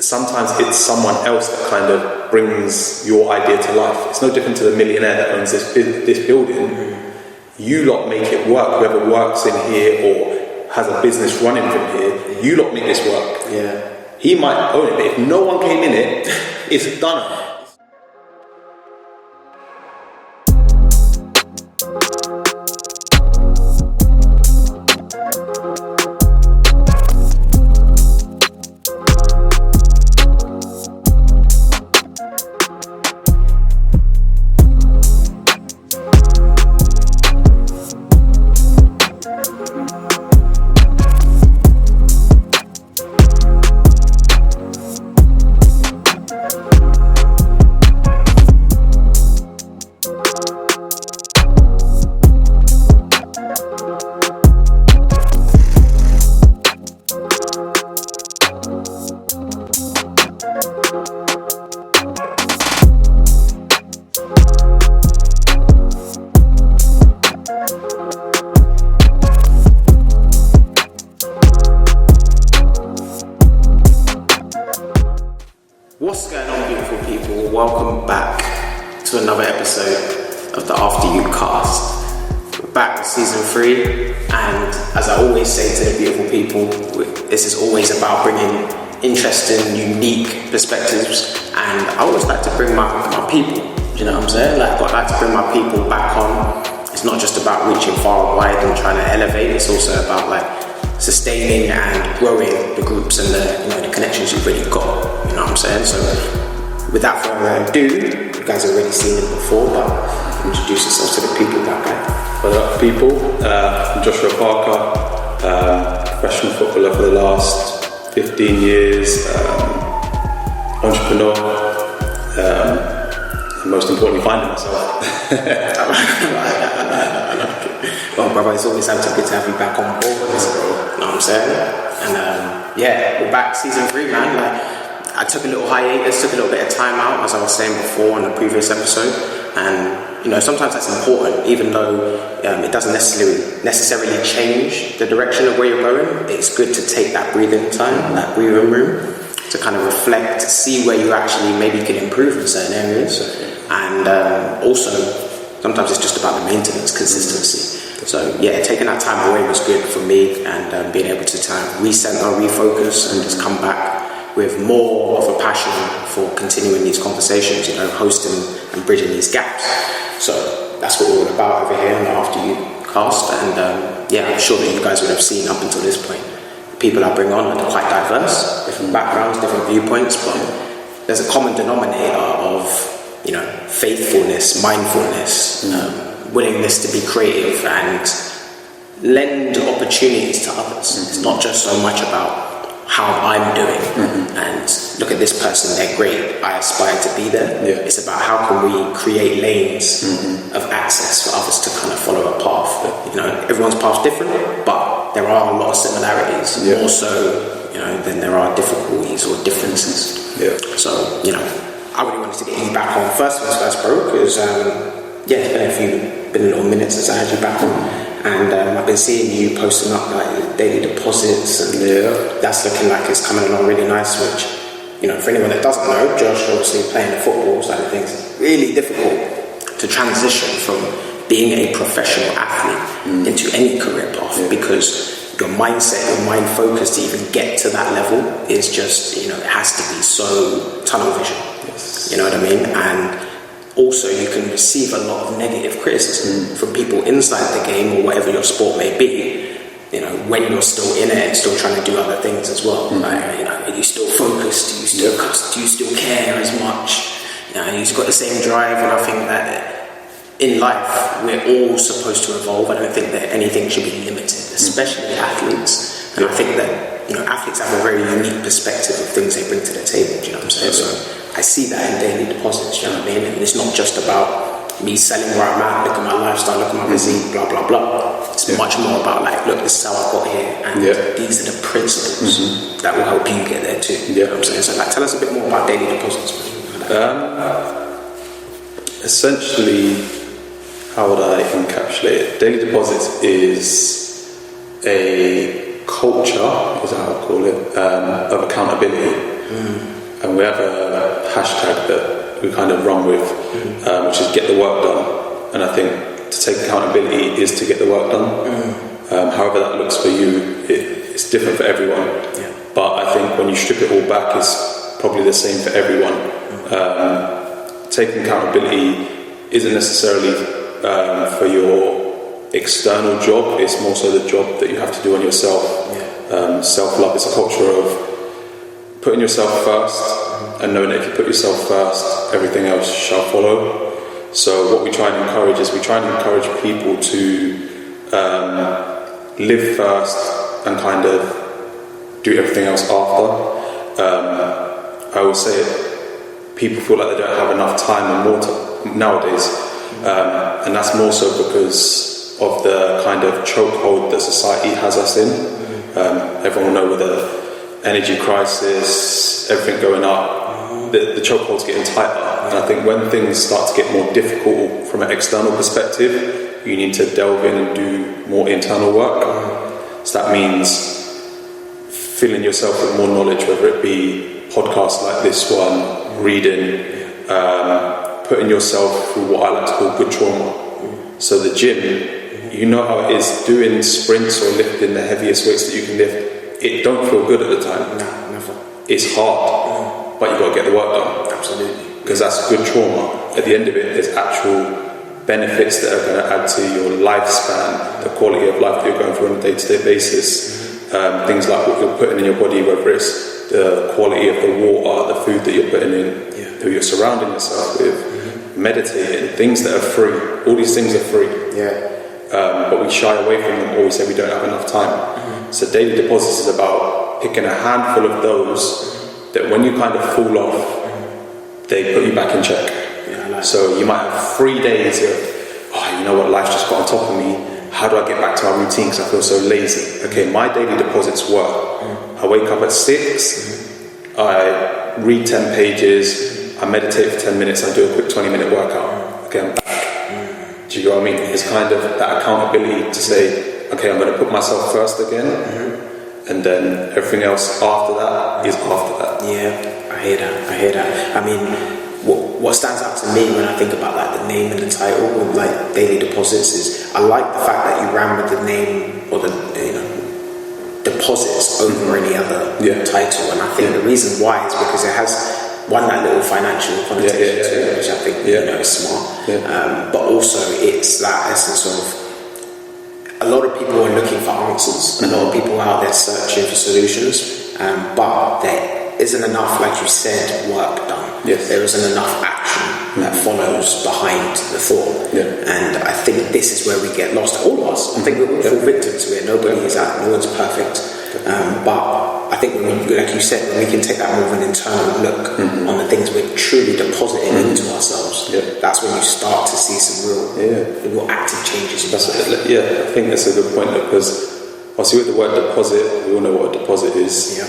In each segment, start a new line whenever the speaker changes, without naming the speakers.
sometimes it's someone else that kind of brings your idea to life. It's no different to the millionaire that owns this building. You lot make it work. Whoever works in here or has a business running from here, you lot make this work.
Yeah.
He might own it, but if no one came in it, it's done.
What's going on, beautiful people? Welcome back to another episode of the After You cast. We're back with season 3, and as I always say to the beautiful people, this is always about bringing interesting, unique perspectives, and I always like to bring my people, you know what I'm saying? Like, I like to bring my people back on. It's not just about reaching far and wide and trying to elevate, it's also about sustaining and growing the groups and the connections you've already got, you know what I'm saying? So without further ado, you guys have already seen him before, but introduce yourself to the people back there.
What up, people? I'm Joshua Parker, professional footballer for the last 15 years, entrepreneur, and most importantly, finding myself.
Well, brother, it's always good to have you back on board with this, bro. You know what I'm saying? And we're back, season 3, man. I took a little hiatus, took a little bit of time out, as I was saying before on the previous episode. And sometimes that's important, even though it doesn't necessarily change the direction of where you're going. It's good to take that breathing time, that breathing room, to kind of reflect, see where you actually maybe can improve in certain areas. And also, sometimes it's just about the maintenance, consistency. So taking that time away was good for me, and being able to kind of recenter, refocus, and just come back with more of a passion for continuing these conversations, hosting and bridging these gaps. So that's what we're all about over here on the After You cast. And I'm sure that you guys would have seen up until this point, the people I bring on are quite diverse, different backgrounds, different viewpoints, but there's a common denominator of faithfulness, mindfulness, willingness to be creative and lend opportunities to others. It's not just so much about how I'm doing and look at this person, they're great, I aspire to be there. It's about how can we create lanes of access for others to kind of follow a path. Everyone's path's different, but there are a lot of similarities, more so than there are difficulties or differences. So I really wanted to get you back on first, bro, because it's been a little minute since I had you back on. And I've been seeing you posting up daily deposits, and that's looking like it's coming along really nice, which, for anyone that doesn't know, Josh, obviously playing the football side of things, it's really difficult to transition from being a professional athlete into any career path, because your mindset, your mind focus to even get to that level is just, it has to be so tunnel vision. You know what I mean? And also, you can receive a lot of negative criticism from people inside the game or whatever your sport may be, when you're still in it and still trying to do other things as well. Are you still focused? Do you still care as much? You've got the same drive, and I think that in life, we're all supposed to evolve. I don't think that anything should be limited, especially athletes. And I think that, athletes have a very unique perspective of things they bring to the table, do you know what I'm saying? So I see that in daily deposits, you know what I mean? And it's not just about me selling where I'm at, look at my lifestyle, look at my physique, blah, blah, blah. It's much more about look, this is how I got here, and these are the principles that will help you get there too. You know what I'm saying? So tell us a bit more about daily deposits.
Essentially, how would I encapsulate it? Daily deposits is a culture, is how I call it, of accountability. And we have a hashtag that we kind of run with, which is get the work done. And I think to take accountability is to get the work done. However that looks for you, it's different for everyone. But I think when you strip it all back, it's probably the same for everyone. Taking accountability isn't necessarily for your external job, it's more so the job that you have to do on yourself. Self-love is a culture of putting yourself first and knowing that if you put yourself first, everything else shall follow. So what we try and encourage is we try and encourage people to live first and kind of do everything else after. I always say it, people feel like they don't have enough time and more nowadays, and that's more so because of the kind of chokehold that society has us in. Everyone will know with the energy crisis, everything going up, the chokehold's getting tighter. And I think when things start to get more difficult from an external perspective, you need to delve in and do more internal work. So that means filling yourself with more knowledge, whether it be podcasts like this one, reading, putting yourself through what I like to call good trauma. So the gym, you know how it is doing sprints or lifting the heaviest weights that you can lift. It don't feel good at the time.
No, never.
It's hard, but you've got to get the work done.
Absolutely.
Because that's good trauma. At the end of it, there's actual benefits that are going to add to your lifespan, the quality of life that you're going through on a day-to-day basis. Things like what you're putting in your body, whether it's the quality of the water, the food that you're putting in, who you're surrounding yourself with, meditating, things that are free. All these things are free. But we shy away from them, or we say we don't have enough time. So daily deposits is about picking a handful of those that when you kind of fall off, they put you back in check. So you might have 3 days of, you know what, life's just got on top of me. How do I get back to my routine because I feel so lazy? Okay, my daily deposits were, I wake up at 6, I read 10 pages, I meditate for 10 minutes, I do a quick 20-minute workout. Okay, I'm back. Do you know what I mean? It's kind of that accountability to say, okay, I'm going to put myself first again, and then everything else after that is after that.
Yeah, I hear that. I mean, what stands out to me when I think about like the name and the title of like Daily Deposits is I like the fact that you ran with the name or the deposits over any other title, and I think the reason why is because it has that little financial connotation to it, which I think is smart, but also it's that essence of a lot of people are looking for answers. A lot of people are out there searching for solutions, but there isn't enough, like you said, work done. There isn't enough action that follows behind the thought, and I think this is where we get lost. All of us, I think we all fall victim to it. Nobody is that. No one's perfect, but I think when we, like you said, when we can take that more of an internal look on the things we're truly depositing into ourselves, that's when you start to see some real active changes.
I think that's a good point, because obviously with the word deposit, we all know what a deposit is,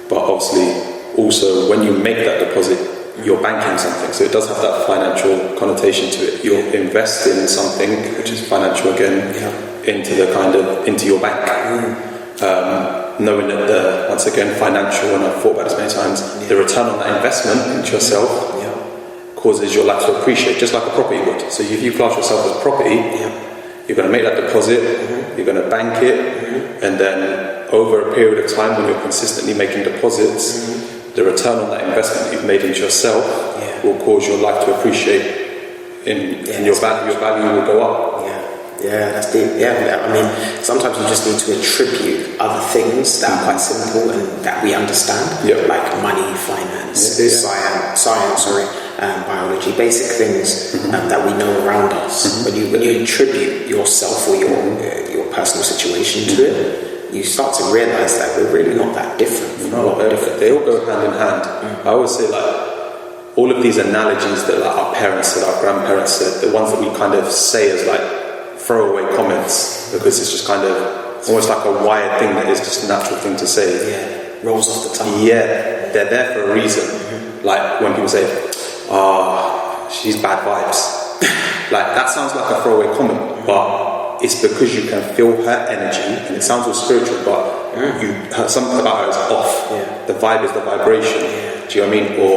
but obviously also when you make that deposit, you're banking something, so it does have that financial connotation to it. You're investing something, which is financial again, into the kind of into your bank. Knowing that once again, financial, and I've thought about this many times, the return on that investment into yourself causes your life to appreciate, just like a property would. So if you class yourself as property, you're going to make that deposit, you're going to bank it, and then over a period of time when you're consistently making deposits, the return on that investment that you've made into yourself will cause your life to appreciate, and your value will go up.
That's deep. I mean, sometimes you just need to attribute other things that are quite simple and that we understand, like money, finance, science, biology, basic things that we know around us. When you attribute yourself or your personal situation to it, you start to realise that we're really not that different.
They all go hand in hand. I always say, like, all of these analogies that like our parents said, our grandparents said, the ones that we kind of say as like throwaway comments, because it's just kind of almost like a wired thing that is just a natural thing to say.
Rolls off the tongue.
They're there for a reason. Like when people say, she's bad vibes. Like that sounds like a throwaway comment, but it's because you can feel her energy, and it sounds all spiritual, but something about her is off.
Yeah.
The vibe is the vibration.
Yeah.
Do you know what I mean? Or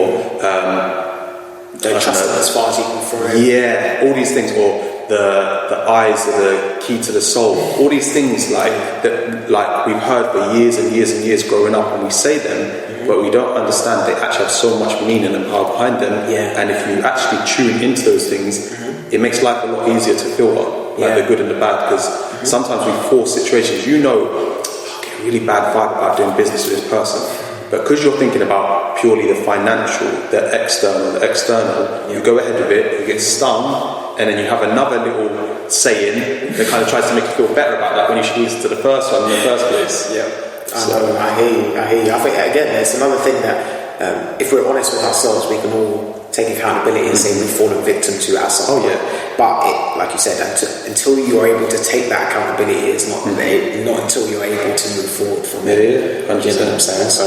don't trust them as far as you can throw it.
Yeah, all these things, or the eyes are the key to the soul. All these things that we've heard for years and years and years growing up, and we say them, but we don't understand they actually have so much meaning and power behind them.
Yeah.
And if you actually tune into those things, it makes life a lot easier to filter, like the good and the bad. Because sometimes we force situations. I get a really bad vibe about doing business with this person. But because you're thinking about purely the financial, the external, you go ahead with it, you get stung, and then you have another little saying that kind of tries to make you feel better about that when you should listen to the first one in the first place.
Yeah, I hear you. I think, again, it's another thing that if we're honest with ourselves, we can all take accountability and say we've fallen victim to ourselves. But like you said, until you're able to take that accountability, it's not until you're able to move forward from it.
Yeah, 100%.
You know what I'm saying? So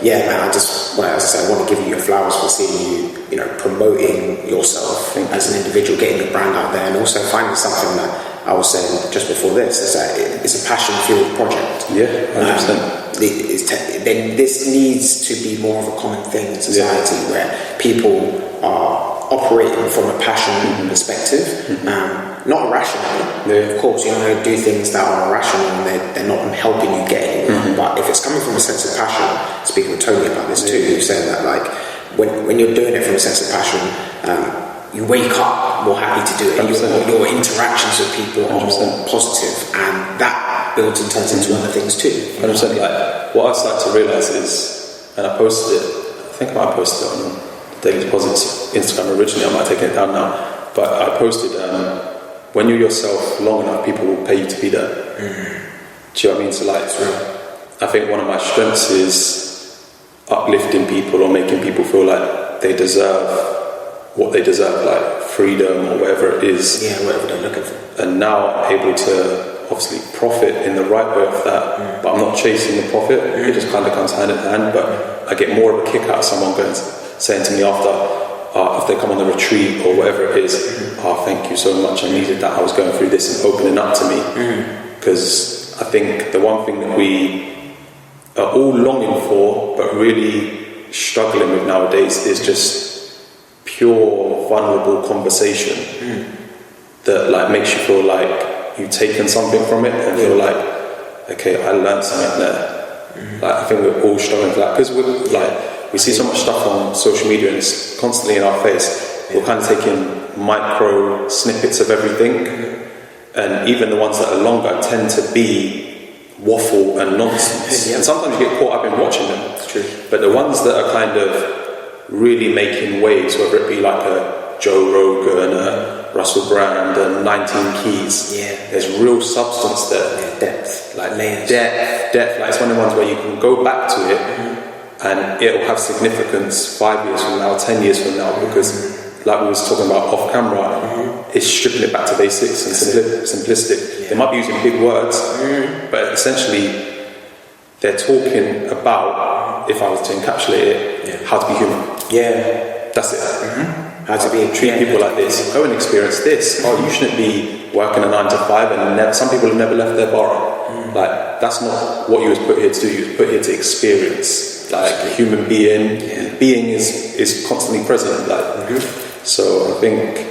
yeah, man, I want to give you your flowers for seeing you promoting yourself as an individual, getting your brand out there, and also finding something that I was saying just before this is that it's a passion-fueled project.
Yeah, 100%.
Then this needs to be more of a common thing in society where people are operating from a passion perspective, not irrationally. Of course, you're going to do things that are irrational and they're not helping you get anywhere. But if it's coming from a sense of passion, speaking with Tony about this too, you said that like when you're doing it from a sense of passion, you wake up more happy to do it. Your interactions with people are more positive, and that builds and turns into other things too.
100%. Like what I've started to realise is, and I posted it. I think I might have posted it on Daily Deposits Instagram originally. I might take it down now, but I posted when you're yourself long enough, people will pay you to be there. Do you know what I mean? So like, I think one of my strengths is uplifting people or making people feel like they deserve what they deserve, like freedom or whatever it is.
Yeah, whatever they're looking for.
And now I'm able to obviously profit in the right way of that, but I'm not chasing the profit. It just kind of comes hand in hand. But I get more of a kick out of someone saying to me after if they come on the retreat or whatever it is, thank you so much, I needed that, I was going through this, and opening up to me. Because I think the one thing that we are all longing for but really struggling with nowadays is just pure vulnerable conversation that like makes you feel like you've taken something from it and feel like, okay, I learned something there. Like I think we're all struggling for that because we see so much stuff on social media and it's constantly in our face. We're kind of taking micro snippets of everything, and even the ones that are longer tend to be waffle and nonsense. And sometimes you get caught up in watching them.
It's true.
But the ones that are kind of really making waves, whether it be like a Joe Rogan, a Russell Brand, and 19 Keys, there's real substance there.
Depth, like layers.
Depth. Like it's one of the ones where you can go back to it, and it'll have significance 5 years from now, 10 years from now, because like we was talking about off camera, it's stripping it back to basics and simplistic. They might be using big words, but essentially they're talking about, if I was to encapsulate it, how to be human. That's it. How to treat people like this. Go and experience this. You shouldn't be working a 9 to 5, and some people have never left their borough. Like that's not what you was put here to do. You was put here to experience. Like a human being, being is constantly present. So I think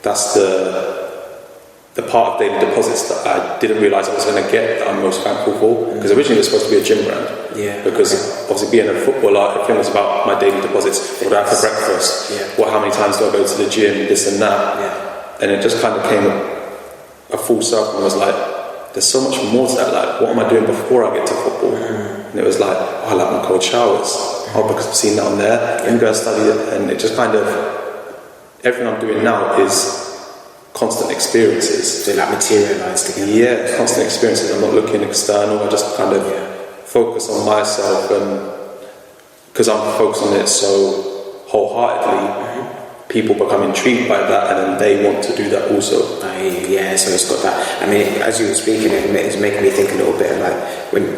that's the part of Daily Deposits that I didn't realise I was going to get that I'm most thankful for. Because originally it was supposed to be a gym brand. Because obviously being a footballer, everything was about my daily deposits. What do I have for breakfast? How many times do I go to the gym? This and that. And it just kind of came a full circle and was like, there's so much more to that. Like, what am I doing before I get to football? And it was like, I like my cold showers. Because I've seen that on there. Let me go and study it. And it just kind of, everything I'm doing now is constant experiences.
So like materialised together.
Constant experiences. I'm not looking external. I just kind of focus on myself, and because I'm focused on it so wholeheartedly, people become intrigued by that, and then they want to do that also.
So it's got that. I mean, as you were speaking, it's making me think a little bit like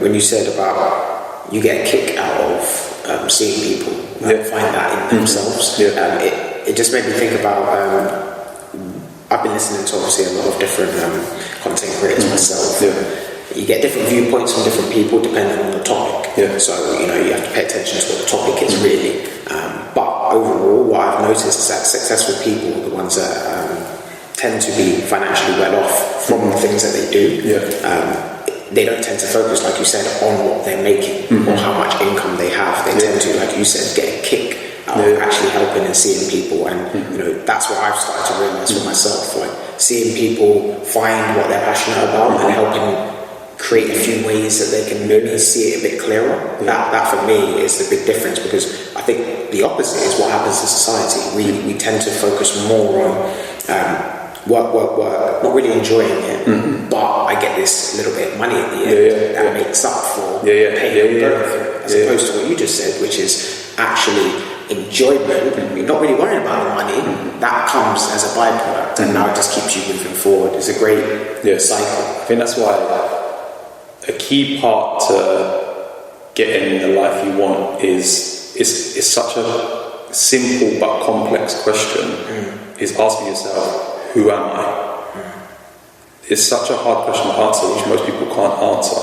when you said about you get a kick out of seeing people find that in themselves. It just made me think about. I've been listening to obviously a lot of different content creators myself. you get different viewpoints from different people depending on the topic.
Yeah.
So, you know, you have to pay attention to what the topic is really. But overall, what I've noticed is that successful people are the ones that tend to be financially well off from the things that they do. They don't tend to focus, like you said, on what they're making or how much income they have. They tend to, like you said, get a kick out of actually helping and seeing people. And you know, that's what I've started to realise for myself, like seeing people find what they're passionate about and helping create a few ways that they can maybe see it a bit clearer. That for me is the big difference, because I think the opposite is what happens in society. We tend to focus more on work, not really enjoying it, but I get this little bit of money at the end that makes up for paying as opposed to what you just said, which is actually enjoyment. You're not really worrying about the money, that comes as a byproduct, and now it just keeps you moving forward. It's a great cycle.
I think that's why a key part to getting the life you want is such a simple but complex question, is asking yourself, who am I? It's such a hard question to answer, which most people can't answer.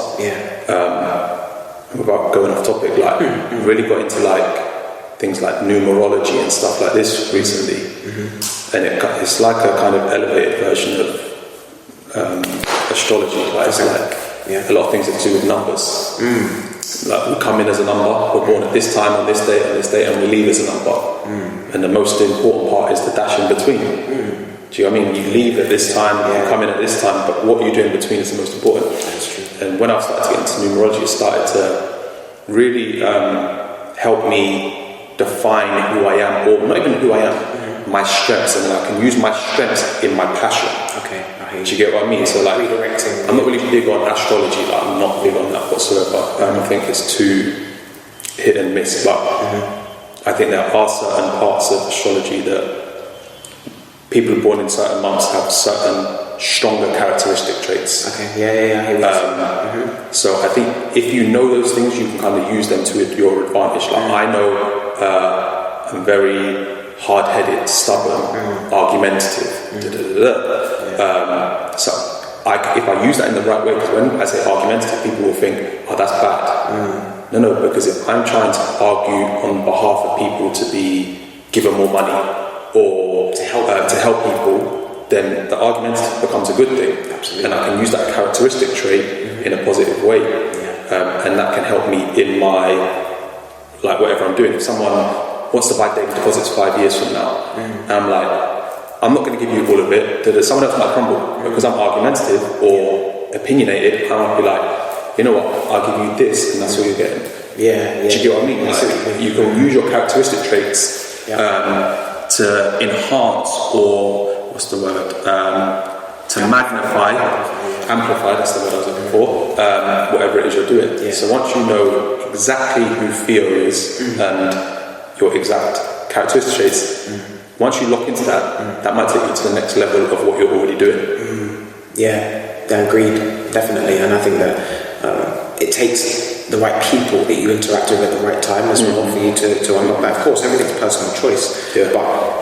Without going off topic, like really got into like things like numerology and stuff like this recently, and it's like a kind of elevated version of astrology. Like it's like a lot of things that do with numbers. Like we come in as a number, we're born at this time on this date, and we leave as a number. And the most important part is the dash in between. Do you know what I mean? You leave at this time, you come in at this time, but what you do in between is the most important.
That's true.
And when I started to get into numerology, it started to really help me define who I am, or not even who I am, my strengths, and I can use my strengths in my passion.
Okay, I hear you.
Do you get what I mean? So like,
redirecting.
I'm not really big on astrology, like I'm not big on that whatsoever. I think it's too hit and miss, but I think there are certain parts of astrology that people born in certain months have certain stronger characteristic traits.
Okay, I hear what
So I think if you know those things, you can kind of use them to your advantage. Like I know I'm very hard-headed, stubborn, argumentative. So if I use that in the right way, because when I say argumentative, people will think, oh, that's bad. No, because if I'm trying to argue on behalf of people to be given more money or to help people, then the argument becomes a good thing.
Absolutely.
And I can use that characteristic trait in a positive way, and that can help me in my, like, whatever I'm doing. If someone wants to buy daily deposits 5 years from now, and I'm like, I'm not going to give you all of it, someone else might crumble because I'm argumentative or opinionated. I might be like, you know what, I'll give you this, and that's what you're getting. Do you get what I mean? Like, you can use your characteristic traits to enhance, or what's the word? To magnify, amplify. That's the word I was looking for. Whatever it is you're doing. So once you know exactly who Theo is and your exact characteristic traits, once you lock into that, that might take you to the next level of what you're already doing.
Agreed, definitely. And I think that it takes the right people that you interact with at the right time as well for you to unlock that. Of course, everything's personal choice, but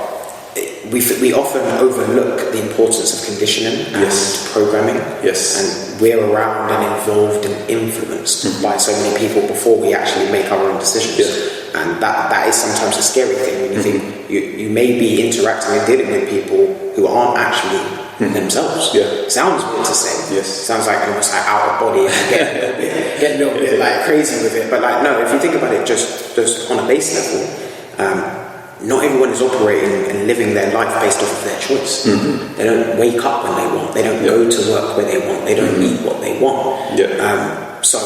we often overlook the importance of conditioning and programming. And we're around and involved and influenced by so many people before we actually make our own decisions. And that is sometimes a scary thing when you think you may be interacting and dealing with people who aren't actually themselves. Sounds weird to say. Sounds like almost like out of body and get a little bit like crazy with it. But like, no, if you think about it just on a base level, not everyone is operating and living their life based off of their choice. They don't wake up when they want. They don't go to work where they want. They don't eat what they want. So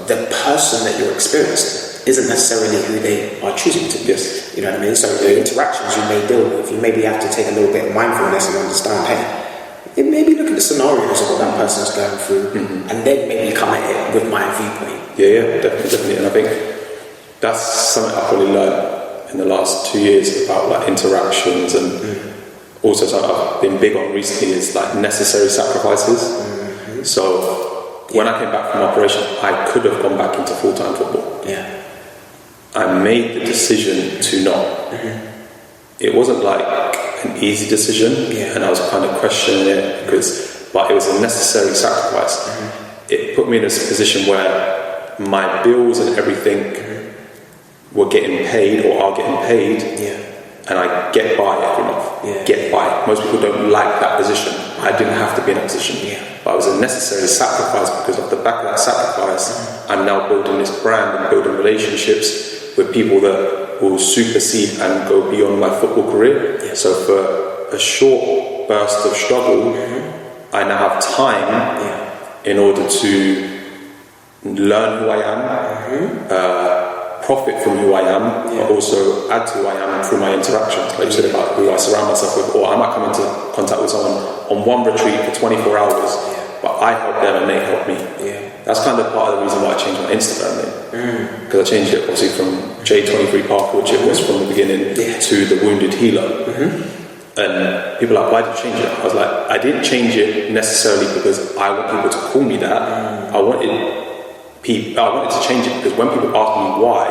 the person that you're experiencing isn't necessarily who they are choosing to be. You know what I mean? So the interactions you may deal with, you maybe have to take a little bit of mindfulness and understand, hey, maybe look at the scenarios of what that person's going through, and then maybe come at it with my viewpoint.
Definitely. And I think that's something I've probably learned in the last 2 years about like interactions, and also something I've been big on recently is like necessary sacrifices. So when I came back from operation, I could have gone back into full-time football. I made the decision to not. It wasn't like an easy decision, and I was kind of questioning it, but it was a necessary sacrifice. it put me in a position where my bills and everything were getting paid or are getting paid, and I get by every month. Get by. Most people don't like that position. I didn't have to be in that position, but it was a necessary sacrifice, because off the back of that sacrifice, I'm now building this brand and building relationships with people that will supersede and go beyond my football career. So for a short burst of struggle, I now have time in order to learn who I am, profit from who I am, but also add to who I am through my interactions, like you said about who I surround myself with. Or I might come into contact with someone on one retreat for 24 hours, but I help them and they help me. That's kind of part of the reason why I changed my Instagram name, because I changed it obviously from J23 Parker, which it was from the beginning, to the Wounded Healer. And people are like, why did you change it? I was like, I didn't change it necessarily because I want people to call me that. I wanted to change it because when people ask me why,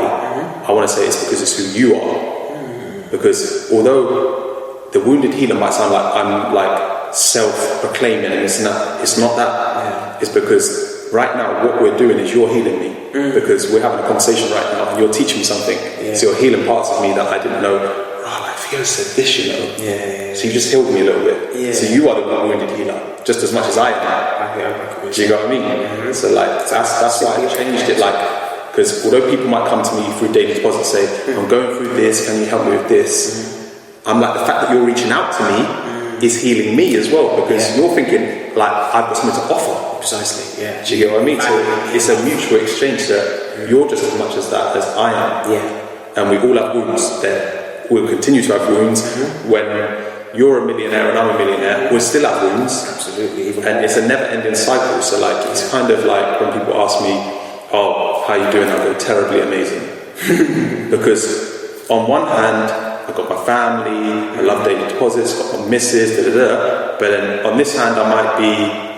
I want to say it's because it's who you are. Because although the Wounded Healer might sound like I'm like self-proclaiming, and it's not that. It's because right now what we're doing is you're healing me, because we're having a conversation right now and you're teaching me something. So you're healing parts of me that I didn't know. Theo said this, you know. So you just healed me a little bit. So you are the Wounded Healer, just as much as I am. Do you know what I mean? So like that's why I changed it. Like, because although people might come to me through daily deposit and say, I'm going through this, can you help me with this? I'm like, the fact that you're reaching out to me is healing me as well, because you're thinking like I've got something to offer. Precisely. Do you get what I mean? So it's a mutual exchange that you're just as much as that as I am. And we all have wounds there. We'll continue to have wounds. When you're a millionaire and I'm a millionaire, we'll still have wounds. Absolutely. And it's a never-ending cycle. So like, it's kind of like when people ask me, oh, how are you doing? I go, terribly amazing. Because on one hand, I've got my family, I love daily deposits, got my missus, but then on this hand, I might be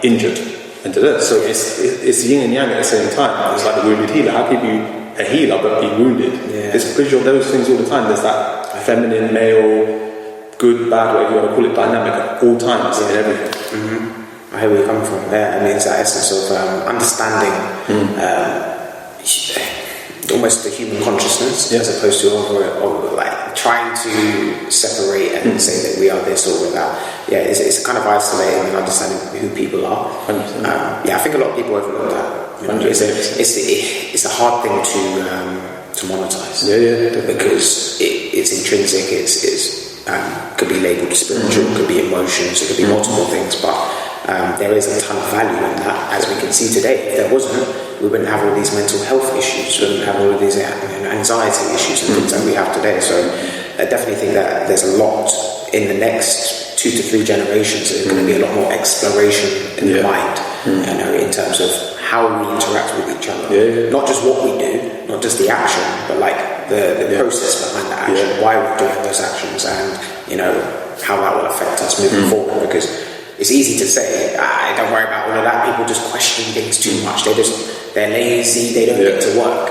injured. And so it's yin and yang at the same time. It's like the Wounded Healer. How can you be a healer but be wounded? It's because you're those things all the time. There's that feminine, male, good, bad, whatever you want to call it, dynamic at all times in everything.
I hear where you're coming from there. I mean, it's that essence of understanding almost the human consciousness, as opposed to over like trying to separate and say that we are this or we're that. It's kind of isolating and understanding who people are. I think a lot of people overlook that. You know, it's a hard thing to monetize. Because it's intrinsic. It's could be labelled spiritual, could be emotions, it could be multiple things, but there is a ton of value in that, as we can see today. If there wasn't, we wouldn't have all these mental health issues, we wouldn't have all of these anxiety issues and things that we have today. So I definitely think that there's a lot in the next 2 to 3 generations. There's going to be a lot more exploration in the mind, you know, in terms of how we interact with each other. Not just what we do, not just the action, but like the process behind the action, why we're doing those actions, and you know how that will affect us moving forward. Because it's easy to say, don't worry about all of that. People just question things too much. They're lazy. They don't get to work.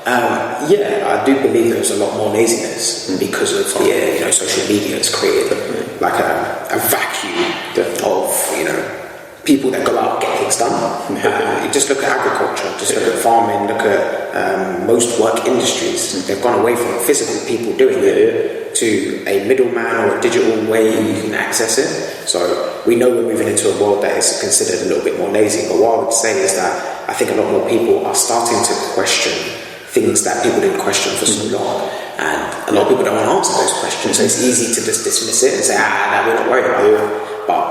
I do believe there's a lot more laziness because of the social media has created like a vacuum of people that go out and get things done. You just look at agriculture, just look at farming, look at most work industries. They've gone away from physical people doing it to a middleman or a digital way you can access it. So we know we're moving into a world that is considered a little bit more lazy. But what I would say is that I think a lot more people are starting to question things that people didn't question for so long. And a lot of people don't want to answer those questions. So it's easy to just dismiss it and say, we're not worried about it. But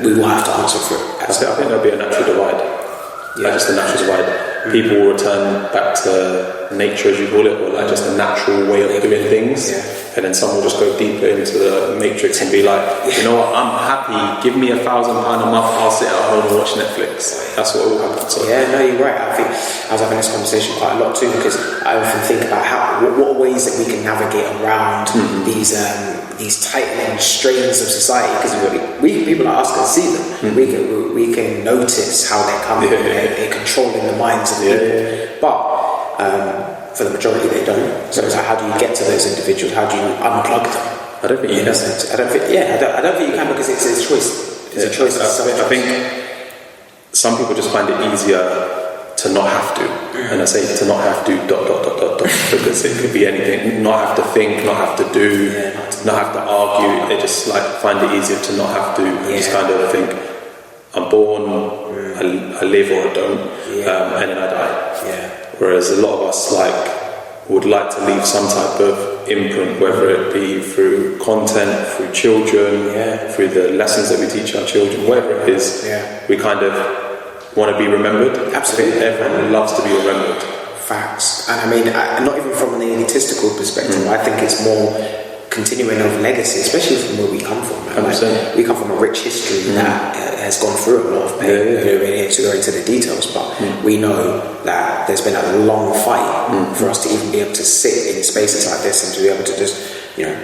we will have to answer for it.
I think there'll be a natural divide. Just a natural divide. People will return back to nature, as you call it, or like just a natural way of doing things. And then some will just go deeper into the matrix and be like, you know what, I'm happy, give me £1,000 a month, I'll sit at home and watch Netflix. That's what will happen. So.
No, you're right. I think I was having this conversation quite a lot too, because I often think about what ways that we can navigate around these tightening strains of society, because people like us can see them. We can notice how they're coming. They're controlling the minds of people. But for the majority, they don't. So it's like, how do you get to those individuals? How do you unplug them?
I don't think you can.
I don't think you can, because it's a choice. It's a choice.
I think some people just find it easier to not have to. And I say to not have to ... because it could be anything. Not have to think, not have to do, not have to argue. They just like find it easier to not have to, and just kind of think, I'm born, I live or I don't, and then I die. Whereas a lot of us would like to leave some type of imprint, whether it be through content, through children, through the lessons that we teach our children, whatever it is. We kind of want to be remembered.
Absolutely.
I think everyone loves to be remembered.
Facts. And I mean, not even from an egotistical perspective, I think it's more continuing of legacy, especially from where we come from. Like, we come from a rich history that has gone through a lot of pain. You know, we need to go into the details, but we know that there's been a long fight for us to even be able to sit in spaces like this and to be able to just,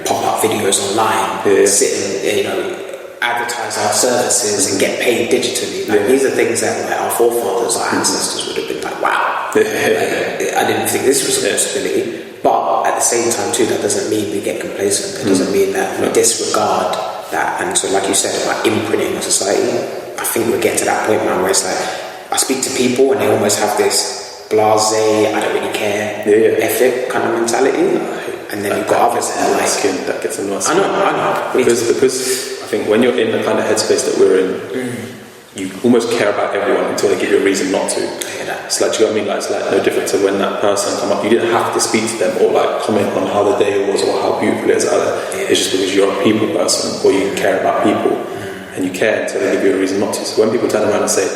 pop up videos online, sit and, advertise our services and get paid digitally. Like, these are things that our forefathers, our ancestors would have been like, wow. I didn't think this was a possibility. But at the same time too, that doesn't mean we get complacent. It doesn't mean that we disregard that. And so, like you said about imprinting on society, I think we're getting to that point now where it's like, I speak to people and they almost have this blasé, I don't really care, ethic kind of mentality. And then you've got others that are like,
that gets annoying.
I know.
Because I think when you're in the kind of headspace that we're in, you almost care about everyone until they give you a reason not to. It's like, do you know what I mean? Like, it's like no different to when that person come up. You didn't have to speak to them or like comment on how the day was or how beautiful it is out there. It's just because you're a people person or you care about people, and you care until they give you a reason not to. So when people turn around and say,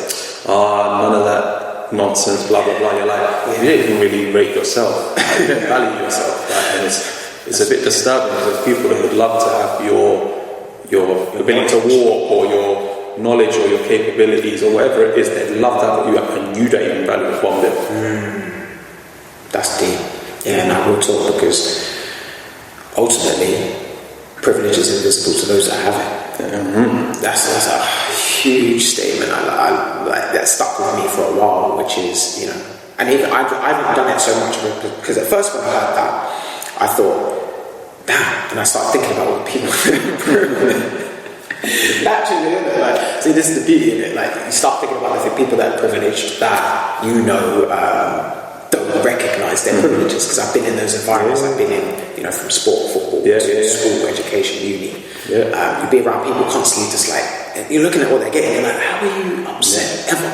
none of that nonsense, blah blah blah, you're like, you don't even really rate yourself. You don't value yourself, right? And it's a bit disturbing because there's people that would love to have your ability to walk or your knowledge or your capabilities or whatever it is. They'd love to have you up, and you don't even value it one bit.
That's deep. And I will talk, because ultimately privilege is invisible to those that have it. That's a huge statement. I like that stuck with me for a while, which is, and even I haven't done it so much because at first when I heard that, I thought, damn, and I started thinking about all the people naturally, like, see, this is the beauty in it. Like, you start thinking about the people that are privileged that don't recognise their privileges, because I've been in those environments. I've been in, from sport, football, to school, education, uni. You be around people constantly, just like you're looking at what they're getting. You're like, how are you upset ever?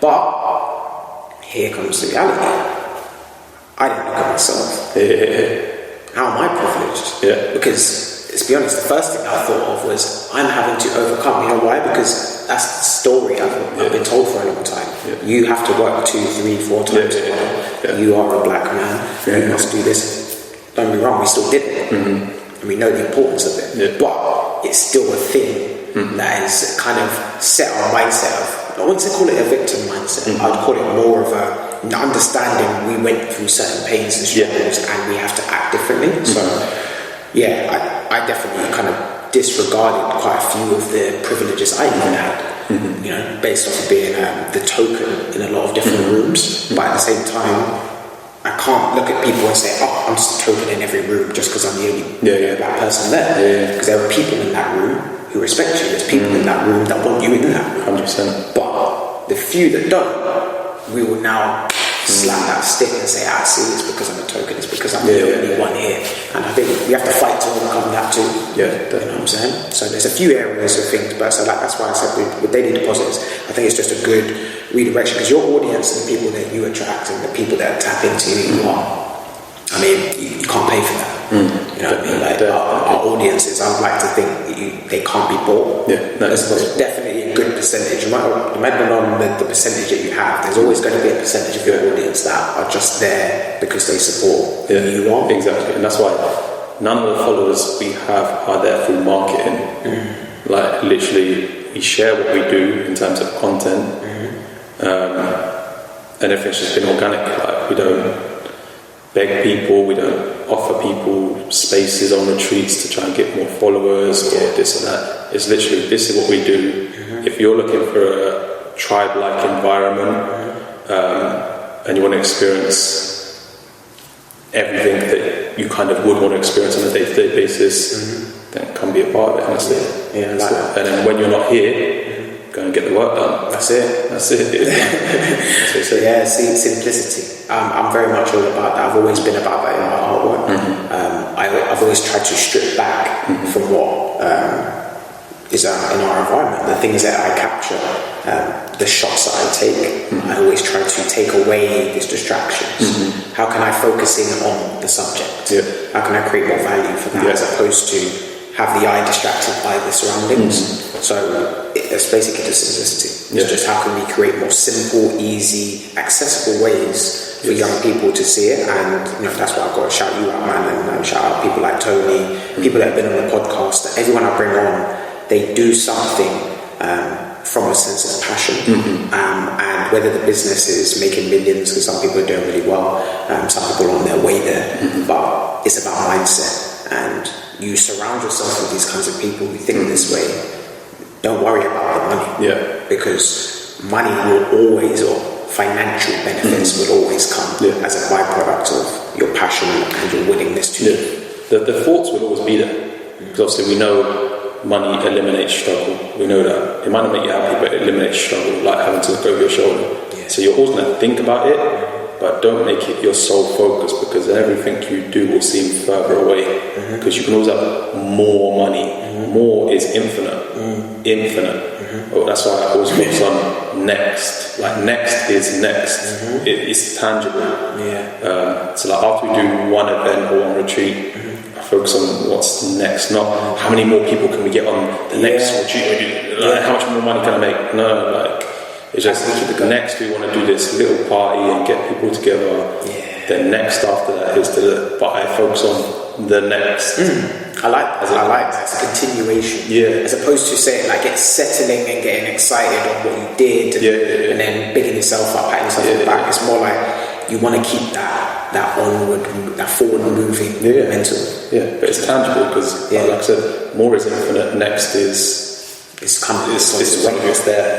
But here comes the reality. I didn't look at myself. How am I privileged? Because, let's be honest, the first thing I thought of was I'm having to overcome. You know why? Because that's the story I've been told for a long time. You have to work 2, 3, 4 times harder. You are a black man. You must do this. Don't be wrong, we still did it. And we know the importance of it. But it's still a thing that is kind of set our mindset of, I wouldn't call it a victim mindset. I'd call it more of an understanding we went through certain pains and struggles and we have to act differently. So I definitely kind of disregarded quite a few of the privileges I even had, based off of being the token in a lot of different rooms. But at the same time, I can't look at people and say, I'm just a token in every room just because I'm the only black person there. Because there are people in that room who respect you. There's people in that room that want you in that room.
100%.
But the few that don't, we will now slap that stick and say, see, it's because I'm a token, it's because I'm the only one here. And I think we have to fight to overcome that too. You know what I'm saying? So there's a few areas of things, but so that's why I said with daily deposits, I think it's just a good redirection, because your audience and the people that you attract and the people that tap into you I mean, you can't pay for that. You know what I mean? Like our audiences, I would like to think they can't be bought. There's definitely a good percentage. Depending on the percentage that you have, there's always going to be a percentage of your audience that are just there because they support who you are.
Exactly, and that's why none of the followers we have are there through marketing. Like, literally, we share what we do in terms of content, and everything's just been organic. Like, we don't beg people, we don't offer people spaces on retreats to try and get more followers or this and that. It's literally, this is what we do. If you're looking for a tribe-like environment, and you want to experience everything that you kind of would want to experience on a day-to-day basis, then come be a part of it, honestly. And then when you're not here, go and get the work done.
That's it.
That's it. That's what
Yeah, see, simplicity. I'm very much all about that. I've always been about that in my artwork. I've always tried to strip back from what is in our environment, the things that I capture, the shots that I take. I always try to take away these distractions. How can I focus in on the subject? How can I create more value for that as opposed to have the eye distracted by the surroundings? So it's basically just simplicity. It's just how can we create more simple, easy, accessible ways for young people to see it. And that's why I've got to shout you out, man, and shout out people like Tony, people that have been on the podcast, that everyone I bring on, they do something from a sense of passion. And whether the business is making millions, because some people are doing really well, some people are on their way there, but it's about mindset. And you surround yourself with these kinds of people who think this way. Don't worry about the money, because money will always, or financial benefits will always come as a byproduct of your passion and your willingness to live.
The thoughts will always be there, because obviously we know money eliminates struggle. We know that it might not make you happy, but it eliminates struggle, like having to go over your shoulder. So you're always going to think about it, but don't make it your sole focus, because everything you do will seem further away, because you can always have more money. More is infinite. Oh, that's why I always focus on next. Like next is next. It's tangible. So like after we do one event or one retreat, I focus on what's next, not how many more people can we get on the next retreat. Like, how much more money can I make? No, like it's just next we want to do this little party and get people together. Then next after that is but I focus on the next.
I like that. It's a continuation. As opposed to saying like get settling and getting excited on what you did and then bigging yourself up, patting yourself on the back. It's more like you want to keep that onward, that forward moving mental.
But it's tangible because like I said, more is infinite, next is
it's coming.
It's there.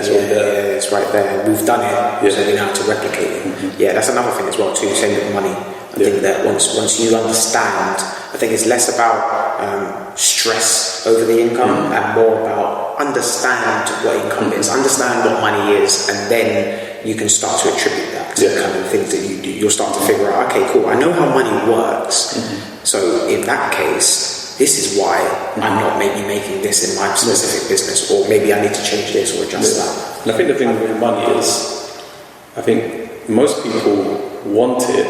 It's right there. We've done it, so we know how to replicate it. That's another thing as well too. Same with money. I think that once you understand, I think it's less about stress over the income and more about understand what income is, understand what money is, and then you can start to attribute that to the kind of things that you do. You'll start to figure out, okay, cool, I know how money works. So in that case, this is why I'm not maybe making this in my specific business, or maybe I need to change this or adjust that.
And I think the thing with money is, I think most people want it,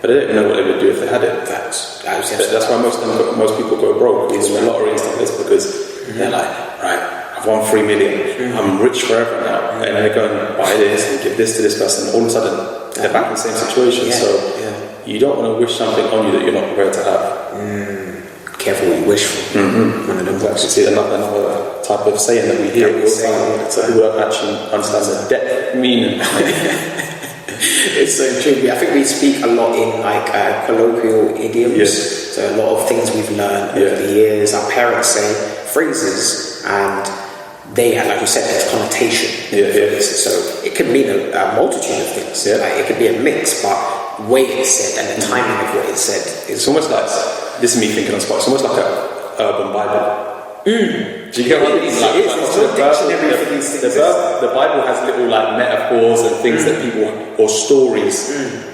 but they don't know what they would do if they had it. That's why most people go broke in the lottery and stuff like this, because they're like, right, I've won 3 million, I'm rich forever now, and they go and buy this and give this to this person, all of a sudden they're back in the same situation. So you don't want to wish something on you that you're not prepared to have.
Careful what you wish for. One of them books.
See another type of saying that we hear all the time. People don't actually understand the depth meaning.
It's so true. I think we speak a lot in like colloquial idioms. So a lot of things we've learned over the years. Our parents say phrases, and they have, like you said, there's connotation. So it could mean a multitude of things. Like it could be a mix, but the way it's said and the timing of what it's said.
It's almost like, this is me thinking on the spot, it's almost like an urban Bible. Do you get what I mean? The Bible has little like metaphors and things that people, or stories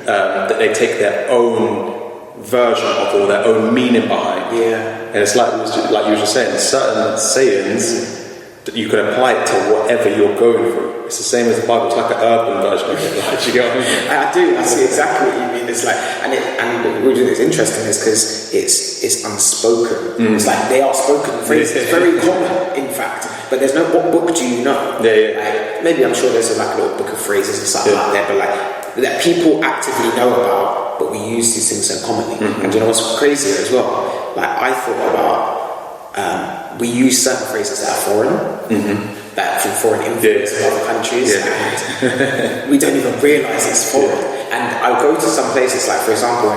that they take their own version of or their own meaning behind. And it's like you were just saying, certain sayings that you can apply it to whatever you're going through. It's the same as the Bible. It's like an urban version of it. Like, do you get what I mean?
I do. I see exactly what you mean. It's like, and what is interesting is because it's unspoken. It's like they are spoken phrases. It's very common, in fact. But there's no. What book do you know? Like, maybe I'm sure there's a little book of phrases and stuff like that. But like that people actively know about, but we use these things so commonly. And do you know what's crazier as well? Like I thought about, we use certain phrases that are foreign. That from foreign influence in other countries, and we don't even realise it's foreign. And I'll go to some places, like for example,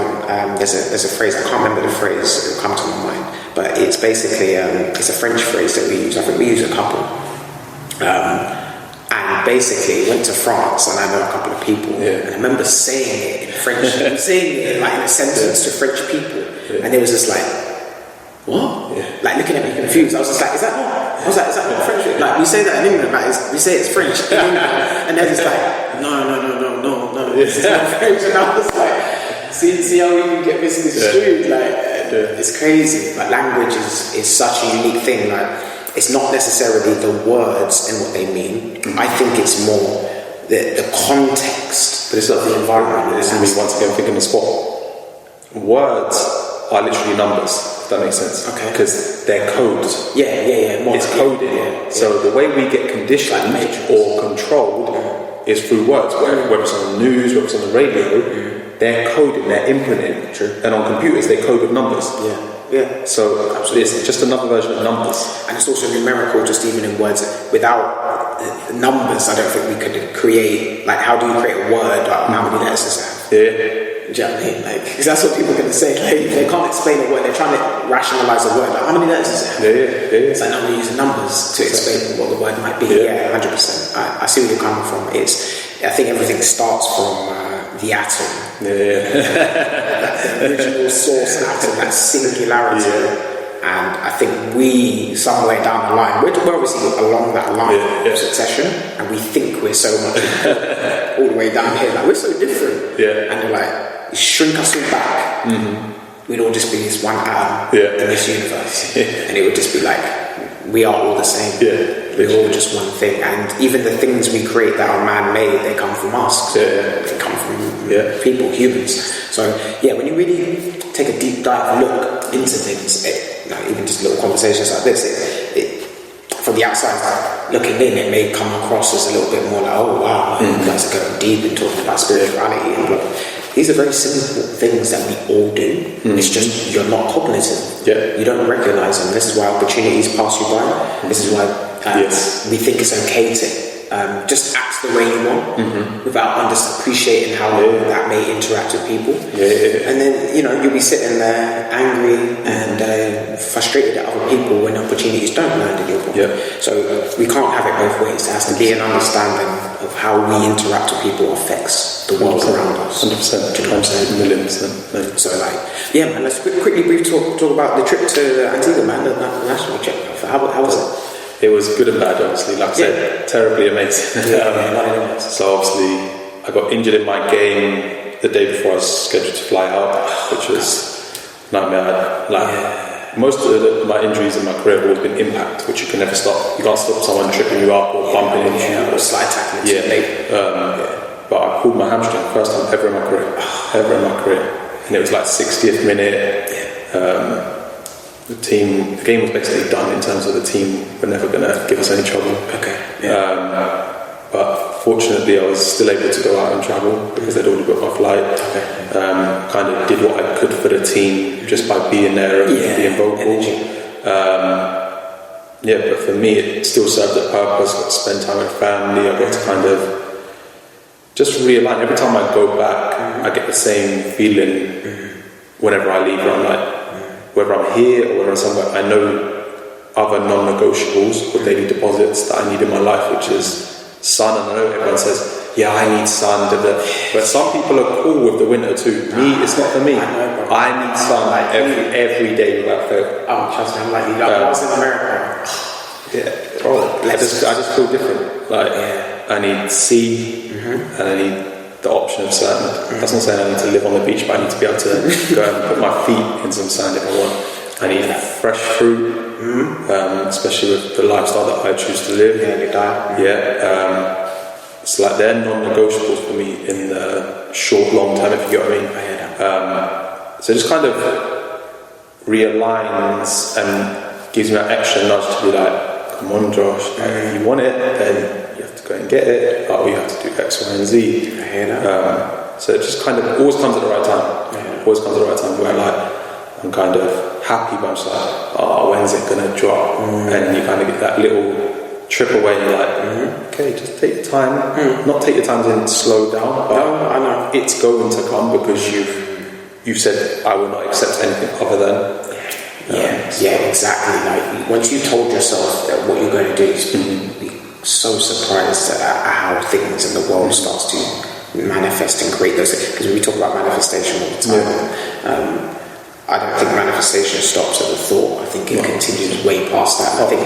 there's a phrase, I can't remember the phrase, it'll come to my mind, but it's basically it's a French phrase that we use. I think we use a couple. And basically went to France, and I know a couple of people, and I remember saying it in French, saying it like in a sentence to French people, and it was just like, what? Like looking at me confused. I was just like, is that not? I was like, is that not French? Like, we say that in England, like, we say it's French in England. And they're just like, no, this is not French. And I was like, see how we can get misconstrued? Like, it's crazy. Like, language is such a unique thing. Like, it's not necessarily the words and what they mean. I think it's more the context.
But it's not the environment. This is me once again thinking the spot. Words are literally numbers, if that makes sense.
Okay.
Because they're codes.
Yeah.
It's coded. Yeah. So the way we get conditioned or controlled is through words. Whether it's on the news, whether it's on the radio, they're coded, they're implemented. True. And on computers, they code with numbers.
Yeah.
So absolutely, it's just another version of numbers.
And it's also numerical, just even in words. Without numbers, I don't think we could create, like, how do you create a word? Like, how many letters does it have?
Yeah.
Do you know what I mean? Like, because that's what people are going to say. Like, they can't explain a word. They're trying to rationalize a word. Like, how many letters does it have?
Yeah.
It's like, now we're using numbers to explain what the word might be. Yeah, 100%. I see where you're coming from. I think everything starts from the atom. The original source atom, that singularity. And I think we, somewhere down the line, we're obviously along that line of succession, and we think we're so much all the way down here. Like, we're so different. And they're like, shrink us all back. We'd all just be this one atom in this universe. And it would just be like, we are all the same. We're all just one thing. And even the things we create that are man-made, they come from us. They come from people, humans. So, when you really take a deep dive look into things, even just little conversations like this, from the outside looking in, it may come across as a little bit more like, oh wow, you guys are going deep and talking about spirituality and blah. These are very simple things that we all do. It's just you're not cognitive. You don't recognize them. This is why opportunities pass you by. This is why we think it's okay to just act the way you want without appreciating how that may interact with people. And then, you'll be sitting there angry and frustrated at other people when opportunities don't land in your pocket. So we can't have it both ways. There has to be an understanding of how we interact with people affects the world around us.
100%.
Do you know what I'm saying?
Million percent.
So man, let's quickly talk about the trip to Antigua, man, the national trip. How was it?
It was good and bad, honestly. Like I said, terribly amazing. So obviously, I got injured in my game the day before I was scheduled to fly out, which was nightmare. Most of my injuries in my career have always been impact, which you can never stop. You can't stop someone tripping you up or bumping into you.
Or slide tackling.
But I pulled my hamstring first time ever in my career. And it was like 60th minute. The game was basically done in terms of the team were never going to give us any trouble. But fortunately I was still able to go out and travel because they'd already booked my flight. Kind of did what I could for the team just by being there and being vocal. But for me it still served a purpose. I got to spend time with family. I got to kind of just realign. Every time I go back I get the same feeling whenever I leave, where I'm like, whether I'm here or whether I'm somewhere, I know other non-negotiables or daily deposits that I need in my life, which is sun. And I know everyone says, I need sun. But some people are cool with the winter too. Me, it's not for me. I need sun every day without fail.
Oh, trust me, I'm like you. I was in America.
I just feel different. I need sea and I need the option of sand. That's not saying I need to live on the beach, but I need to be able to go and put my feet in some sand if I want. I need fresh fruit, especially with the lifestyle that I choose to live. It's like they're non-negotiables for me in the short, long term, if you get what I mean. So it just kind of realigns and gives me that extra nudge to be like, come on Josh, if you want it, then you have to go and get it. You have to do X, Y and Z. So it just kind of always comes at the right time. Always comes at the right time where I'm kind of happy, but I'm just like, when's it gonna drop? And you kind of get that little trip away and you're like, okay, just take your time. Not take your time to slow down, but
I know
it's going to come because you've said I will not accept anything other than
exactly. Like once you told yourself that what you're going to do is be so surprised at how things in the world starts to manifest and create those, because we talk about manifestation all the time. I don't think manifestation stops at the thought. I think it continues way past that. I think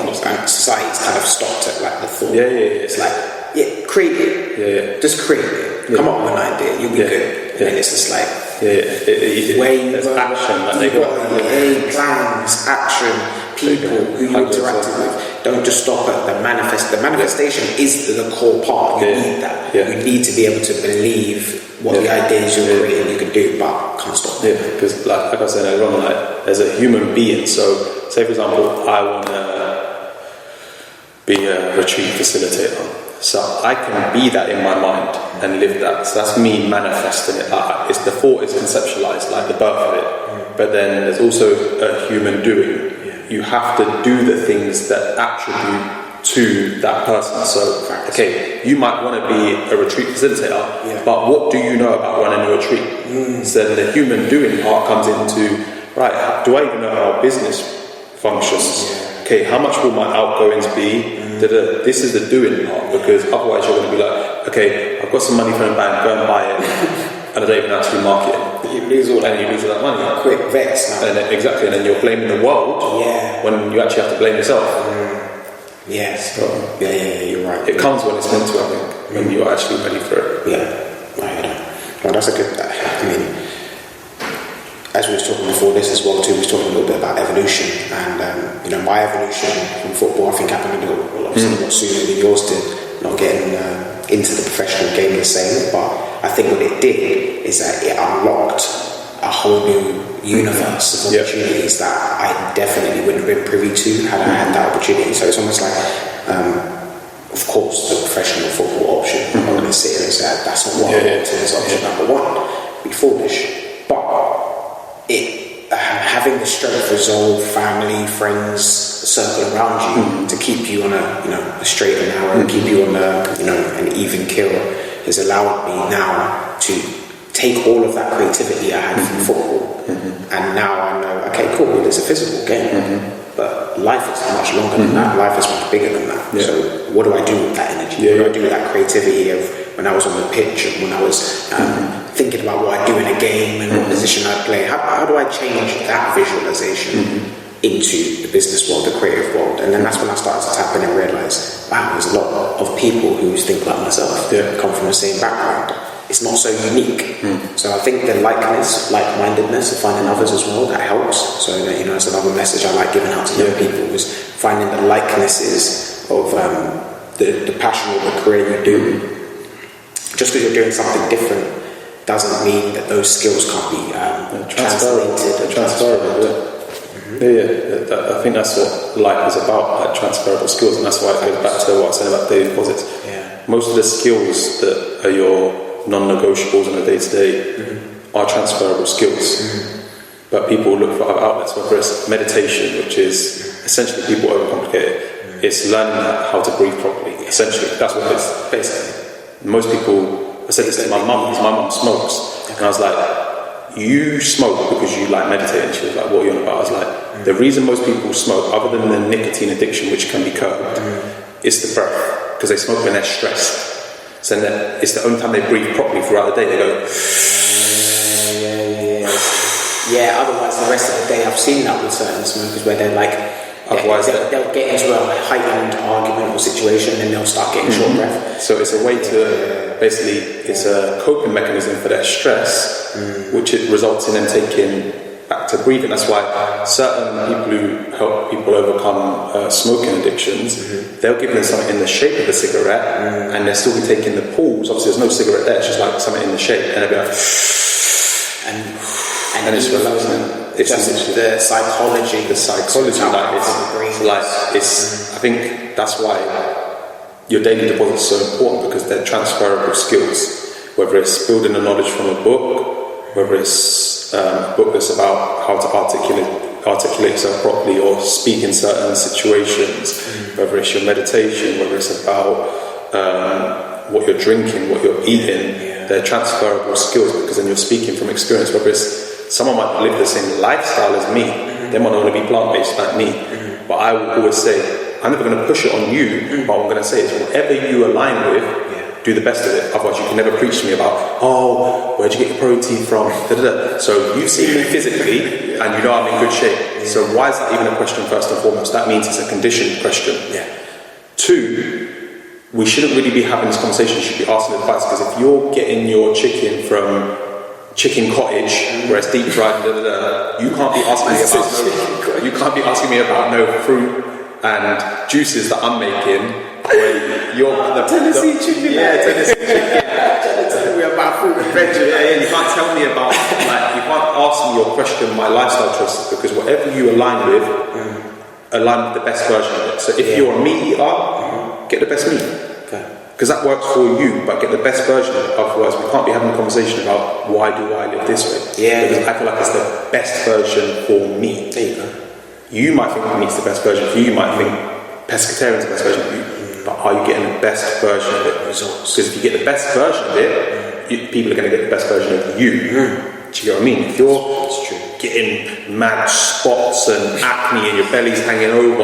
society's kind of stopped at like the thought. It's like, create it. Just create it. Come up with an idea, you'll be good. And then it's just like,
there's action that they got.
Plans, action, people who you interacted with. Don't just stop at the manifestation is the core part. You need that. You need to be able to believe what the ideas you're creating you can do, but can't stop.
Because like I said earlier on, like there's a human being. So say for example, I want to be a retreat facilitator. So I can be that in my mind and live that. So that's me manifesting it. It's the thought is conceptualized, like the birth of it. But then there's also a human doing. You have to do the things that attribute to that person. So, okay, you might want to be a retreat facilitator, but what do you know about running a retreat? So then the human doing part comes into, right, do I even know how business functions? Okay, how much will my outgoings be? This is the doing part, because otherwise you're going to be like, okay, I've got some money from the bank, go and buy it, and I don't even actually market it.
You lose all
that money.
Quick vex now.
And then, exactly, and then you're blaming the world when you actually have to blame yourself.
Yes.
So,
you're right.
It comes when it's meant to, I think, when you're actually ready for it.
Well, that's a good. I mean, as we were talking before this as well too, we were talking a little bit about evolution, and my evolution from football, I think, happened obviously a lot sooner than yours did. Not getting into the professional game the same, but I think what it did is that it unlocked a whole new universe of opportunities that I definitely wouldn't have been privy to had I had that opportunity. So it's almost like, of course, the professional football option. I'm not going to sit here and say that's not what I want as option number one. Be foolish, but having the strength, resolve, family, friends, circle around you to keep you on a straight and narrow, and keep you on an even keel, has allowed me now to take all of that creativity I had from football, and now I know, okay, cool, it's a physical game, but life is much longer than that. Life is much bigger than that. So what do I do with that energy? What do I do with that creativity of when I was on the pitch and when I was thinking about what I do in a game and what position I play? How do I change that visualization into the business world, the creative world? And then that's when I started to tap in and realize, wow, there's a lot of people who think like myself, come from the same background. It's not so unique. So I think the like-mindedness of finding others as well, that helps. So that, that's another message I like giving out to young people, is finding the likenesses of the passion or the career you do. Just because you're doing something different doesn't mean that those skills can't be transferable. I think that's what life is about, like transferable skills, and that's why it goes back to what I said about daily deposits. Most of the skills that are your non-negotiables on a day-to-day are transferable skills, but people look for other outlets, whether it's meditation, which is essentially, people overcomplicate it, it's learning how to breathe properly. Essentially, that's what it's basically. Most people, I said this to my mum, because my mum smokes, and I was like, you smoke because you like meditating. She was like, what are you on about? I was like, the reason most people smoke, other than the nicotine addiction, which can be curbed, is the breath, because they smoke when they're stressed. So then it's the only time they breathe properly throughout the day. They go, otherwise the rest of the day, I've seen that with certain smokers where they're like, otherwise they'll get into a heightened argument or situation, and they'll start getting short breath. So it's a way to basically, it's a coping mechanism for their stress, which it results in them taking back to breathing. That's why certain people who help people overcome smoking addictions, they'll give them something in the shape of a cigarette, and they'll still be taking the pulls. Obviously, there's no cigarette there; it's just like something in the shape, and they'll be like, and it's relaxing. It's just the psychology, I think that's why your daily deposits are so important, because they're transferable skills. Whether it's building the knowledge from a book, whether it's a book that's about how to articulate yourself properly or speak in certain situations, whether it's your meditation, whether it's about what you're drinking, what you're eating, they're transferable skills, because then you're speaking from experience. Whether it's someone might live the same lifestyle as me, they might not want to be plant-based like me, but I will always say, I'm never going to push it on you, but what I'm going to say is whatever you align with,
do the best of it. Otherwise, you can never preach to me about, oh, where'd you get your protein from? Da, da, da. So you've seen me physically, and you know I'm in good shape. Yeah. So why is that even a question first and foremost? That means it's a conditioned question.
Yeah.
2, we shouldn't really be having this conversation. You should be asking advice, because if you're getting your chicken from Chicken Cottage, where it's deep fried, da, da, da, you can't be asking me about no fruit and juices that I'm making. When you're
Tennessee chicken.
Yeah, Tennessee chicken.
Tell me about fruit and veg.
Yeah, you can't tell me about, like, you can't ask me or question my lifestyle choices, because whatever you align with, align with the best version of it. So if you're a meat eater, get the best meat. Because that works for you, but get the best version of it. Otherwise, we can't be having a conversation about why do I live this way.
Yeah.
Because I feel like it's the best version for me.
There you go.
You might think meat's the best version for you. You might think pescatarian's the best version for you. But are you getting the best version of it? Because if you get the best version of it, people are going to get the best version of you. Do you know what I mean? If you're getting mad spots and acne and your belly's hanging over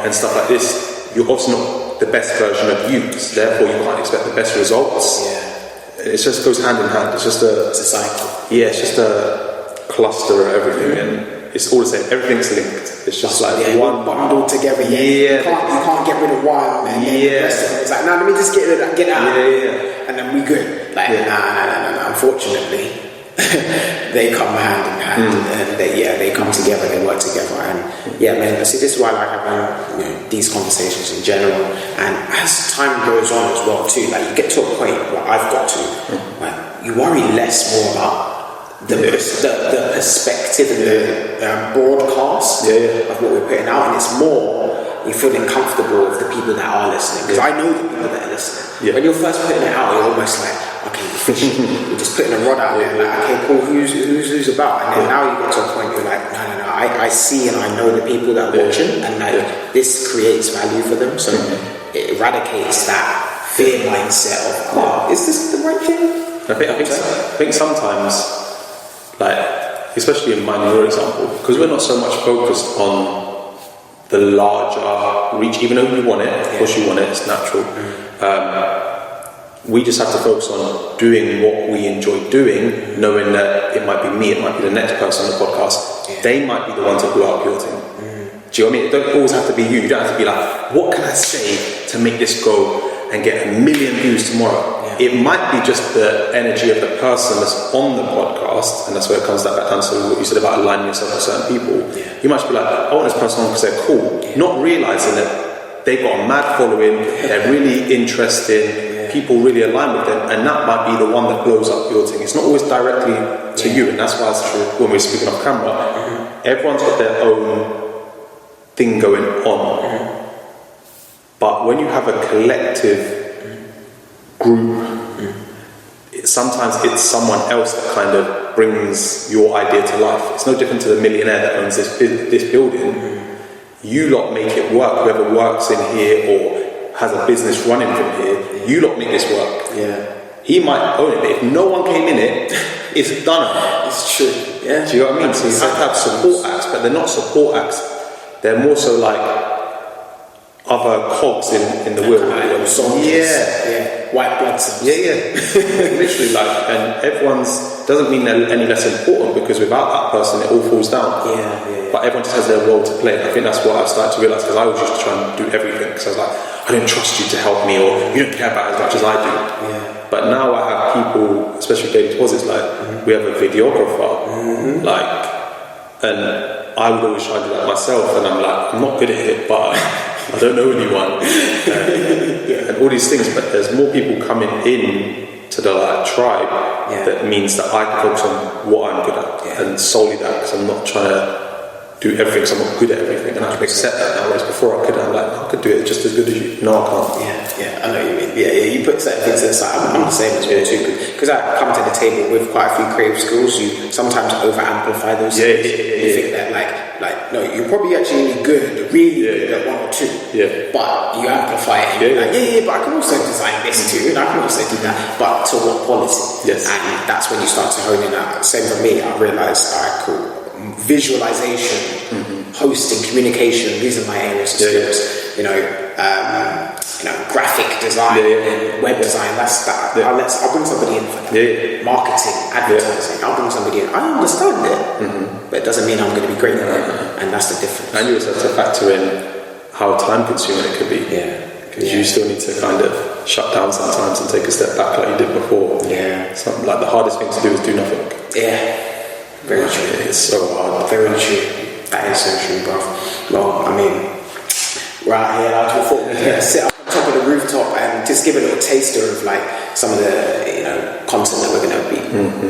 and stuff like this, you're also not the best version of you. So therefore, you can't expect the best results. Yeah. It just goes hand in hand. It's a cycle. Yeah, it's just a cluster of everything, and it's all the same. Everything's linked. It's just like one
bundled together. Yeah. You can't get rid of one. And then the rest of it. It's like, no, let me just get out. And then we good. Like, no. Unfortunately, they come hand in hand, and they come together. They work together, and man. See, this is why I like having these conversations in general. And as time goes on as well, too, like you get to a point where I've got to, like, you worry less more about the perspective and the broadcast of what we're putting out, and it's more you're feeling comfortable with the people that are listening, because I know the people that are listening. When you're first putting it out, you're almost like, okay, you're fishing, you're just putting a rod out there, like, okay, cool, who's about? And then now you get to a point you're like, no, I see and I know the people that are watching, and like this creates value for them, so it eradicates that fear mindset of, is this the right thing?
I think sometimes, like, especially in mine and your example, because we're not so much focused on the larger reach, even though we want it, of course you want it, it's natural. We just have to focus on doing what we enjoy doing, knowing that it might be me, it might be the next person on the podcast, they might be the ones that blow up your thing. Do you know what I mean? It don't always have to be you. You don't have to be like, what can I say to make this go and get 1 million views tomorrow? It might be just the energy of the person that's on the podcast, and that's where it comes back down to what you said about aligning yourself with certain people. You might just be like, I want this person on because they're cool, not realising that they've got a mad following, they're really interesting, people really align with them, and that might be the one that blows up your thing. It's not always directly to you, and that's why it's true when we're speaking off camera. Everyone's got their own thing going on, but when you have a collective group, sometimes it's someone else that kind of brings your idea to life. It's no different to the millionaire that owns this building. You lot make it work. Whoever works in here or has a business running from here, you lot make this work. He might own it, but if no one came in it, it's done. It's true. Do you know what I mean? So you have to have support acts, but they're not support acts. They're more so like other cogs in the wheel.
White blood cells.
Literally, like, and everyone's doesn't mean they're any less important, because without that person it all falls down. But everyone just has their role to play. I think that's what I've started to realise, because I was used to try and do everything, because I was like, I don't trust you to help me, or you don't care about it as much as I do. But now I have people, especially daily deposits, like we have a videographer, like, and I would always try to do that myself, and I'm like, I'm not good at it, but I don't know anyone, and all these things. But there's more people coming in to the tribe. That means that I can focus on what I'm good at, and solely that, because I'm not trying to do everything, because I'm not good at everything, and I can accept that now. Whereas before I couldn't. I'm like, I could do it just as good as you. No, I can't. I know what you mean. You put certain things to the side. I'm the same as well too, because I come to the table with quite a few creative skills. You sometimes over amplify those things. You think that like no, you're probably actually really good at one or two. But you amplify it. And but I can also design this too, and I can also do that. But to what quality? And that's when you start to hone in that. Same for me. I realised, cool. Visualization, hosting, communication, these are my areas of skills.
graphic design and web design. That's that. I'll bring somebody in for that. Marketing, advertising. I'll bring somebody in. I understand it, but it doesn't mean I'm going to be great at it, and that's the difference.
And you also have to factor in how time consuming it could be. Because you still need to kind of shut down sometimes and take a step back like you did before. Something like the hardest thing to do is do nothing.
Very true.
It's so hard.
Very true. That is so true, bro. Well, I mean, right here, I just thought we could sit up on top of the rooftop and just give a little taster of like some of the content that we're going to be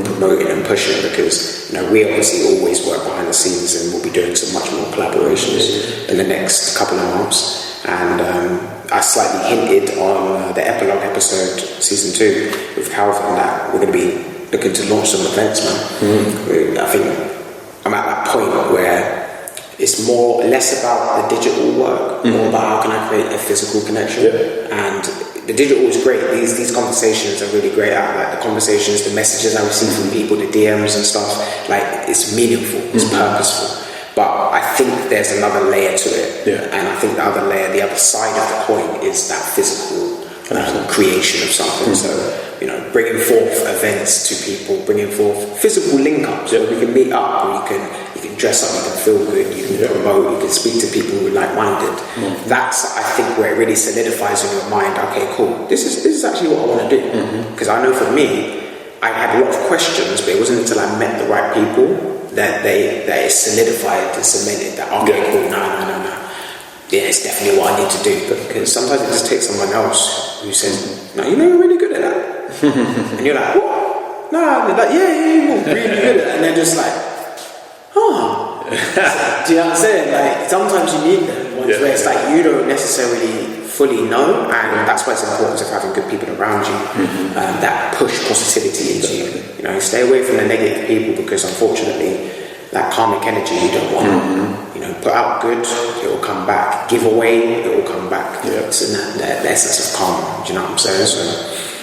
promoting and pushing, because we obviously always work behind the scenes, and we'll be doing some much more collaborations in the next couple of months. And I slightly hinted on the epilogue episode, season 2 with Calvin, that we're going to be looking to launch some events, man. I think I'm at that point where it's less about the digital work, more about how can I create a physical connection. And the digital is great. These conversations are really great. Like the conversations, the messages I receive from people, the DMs and stuff. Like it's meaningful, it's purposeful. But I think there's another layer to it, and I think the other layer, the other side of the coin, is that physical creation of something. So bringing forth events to people, bringing forth physical link-ups where we can meet up, or you can dress up, you can feel good, you can promote, you can speak to people who are like-minded. That's, I think, where it really solidifies in your mind. Okay, cool. This is actually what I want to do. Because I know for me, I had a lot of questions, but it wasn't until I met the right people that it solidified and cemented that, okay, cool, no. Yeah, it's definitely what I need to do. Because sometimes it just takes someone else who says, no, you're really good at that. And you're like, what? No, they're like, yeah, you're really good at that. And they're just like, oh. Do you know what I'm saying? Like, sometimes you need them ones where it's like you don't necessarily fully know, and that's why it's important of having good people around you that push positivity into you. Stay away from the negative people, because unfortunately that karmic energy you don't want. Put out good, it will come back. Give away, it will come back. It's in the essence of karma. Do you know what I'm saying? So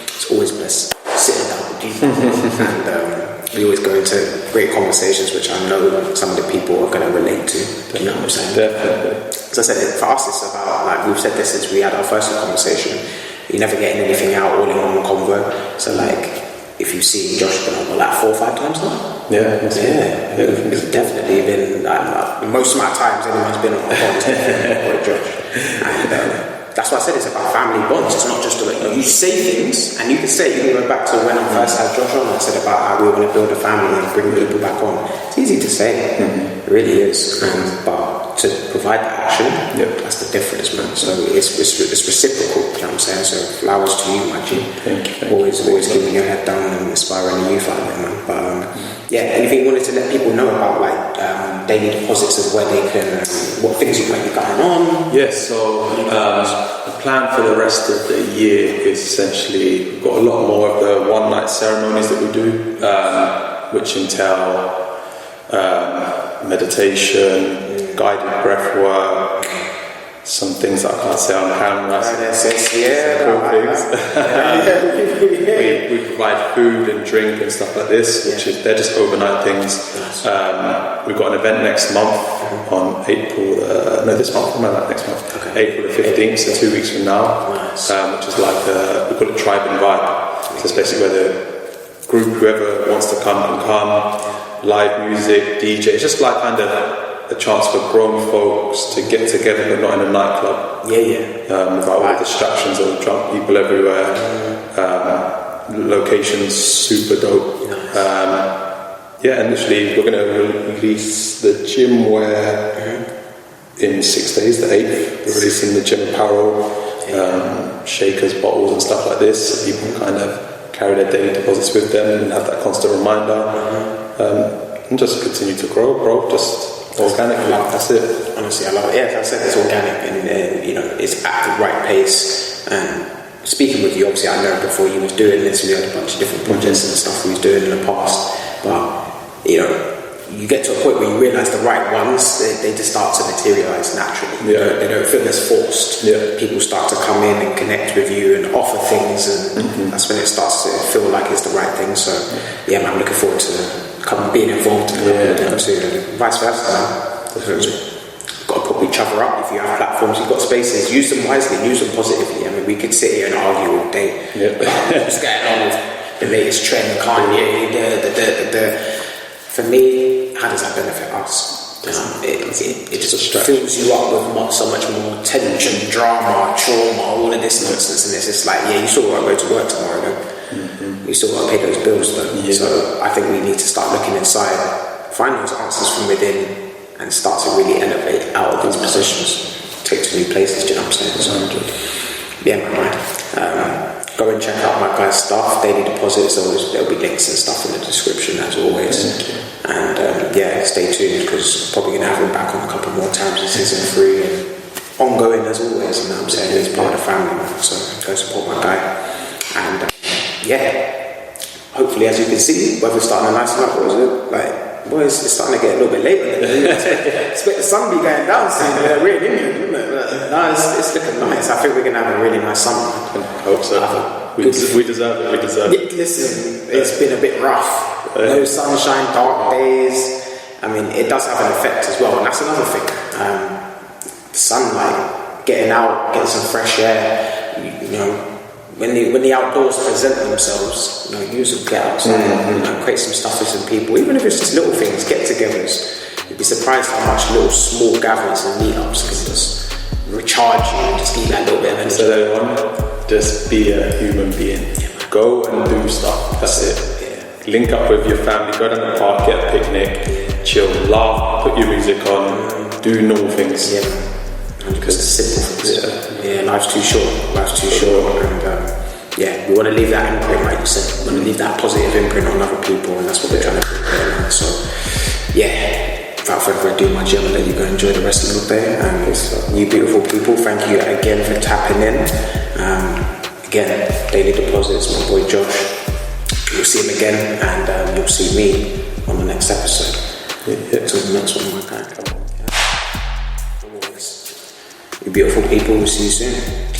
it's always best sitting down with people, and we always go into great conversations, which I know some of the people are going to relate to. You know what I'm saying?
Definitely.
As I said, for us it's about, like we've said this since we had our first conversation, you're never getting anything out all in one convo. So like, if you've seen Josh been on like 4 or 5 times now? It's definitely been like, most amount of times anyone's been on a podcast with Josh. And that's why I said it's about family bonds. It's not just about, you say things, and you can go back to when I first had Josh on, I said about how we want to build a family and bring people back on. It's easy to say, it really is. But to provide the action, that's the difference, man. So it's reciprocal, you know what I'm saying? So flowers to you, my G.
Thank you.
Always keeping your head down and inspiring the youth out there, man. But anything you wanted to let people know about, like daily deposits, of where they can, what things you might be going on?
Yes, so the plan for the rest of the year is essentially, we've got a lot more of the one-night ceremonies that we do, which entail meditation, guided breath work, some things that I can't say on camera. We provide food and drink and stuff like this, which they're just overnight things. We've got an event next month on April the 15th, so 2 weeks from now, which is like we call it Tribe and Vibe. So it's basically where the group, whoever wants to come can come. Live music, DJ. It's just like kind of a chance for grown folks to get together, but not in a nightclub. Without all the distractions of drunk people everywhere. Locations super dope. And literally we're going to release the gym wear in 6 days, the 8th. We're releasing the gym apparel, shakers, bottles and stuff like this, so people can kind of carry their daily deposits with them and have that constant reminder. And just continue to grow, bro. Just organically. That's it.
Honestly, I love it. Yeah, as I said, it's organic, and it's at the right pace. And speaking with you, obviously, I know before you was doing this, we had a bunch of different projects and stuff we was doing in the past. But you get to a point where you realise the right ones, they just start to materialise naturally. They don't feel as forced. People start to come in and connect with you and offer things, and that's when it starts to feel like it's the right thing. So man, I'm looking forward to being involved in them too, and vice versa. Got to put prop each other up. If you have platforms, you've got spaces, use them wisely, use them positively. I mean, we could sit here and argue all day. What's going on with the latest trend, Kanye, For me, how does that benefit us? It just fills you up with so much more tension, drama, trauma, all of this nonsense, and it's just like, yeah, you still got to go to work tomorrow, though. You still got to pay those bills, though. Yeah. So I think we need to start looking inside, find those answers from within, and start to really elevate out of these positions, take to new places. Do you know what I'm saying? So, yeah, man. Go and check out my guy's stuff, Daily Deposits. There'll be links and stuff in the description as always. And yeah, stay tuned because probably gonna have him back on a couple more times in season 3 and ongoing as always. You know what I'm saying? He's part of the family, man. So go support my guy. And yeah, hopefully, as you can see, weather's starting to lighten up. What is it like? Boys, it's starting to get a little bit later. Expect the sun to be going down soon. We're in England, isn't it? No, it's looking nice. I think we're gonna have a really nice summer.
I hope so. We deserve it. We deserve it.
Listen, it's been a bit rough. No sunshine, dark days. I mean, it does have an effect as well, and that's another thing. Sunlight, getting out, getting some fresh air. You know. When the outdoors present themselves, you know, use them, get outside, you know, create some stuff with some people, even if it's just little things, get-togethers. You'd be surprised how much little small gatherings and meetups can just recharge you and just give that little bit of energy.
So everyone, just be a human being. Go and do stuff. That's it. Yeah. Link up with your family. Go down the park, get a picnic, chill, laugh, put your music on, do normal things.
Yeah. Because it's simple things. Yeah, life's too short. And yeah, we want to leave that imprint, like you said. We want to leave that positive imprint on other people, and that's what we're trying to do here. So yeah, without further ado, my Jim, I'll let you go enjoy the rest of your day. And you beautiful people, thank you again for tapping in. Again, Daily Deposits, my boy Josh. You'll see him again, and you'll see me on the next episode. Till the next one, my guy. You beautiful people, we'll see you soon.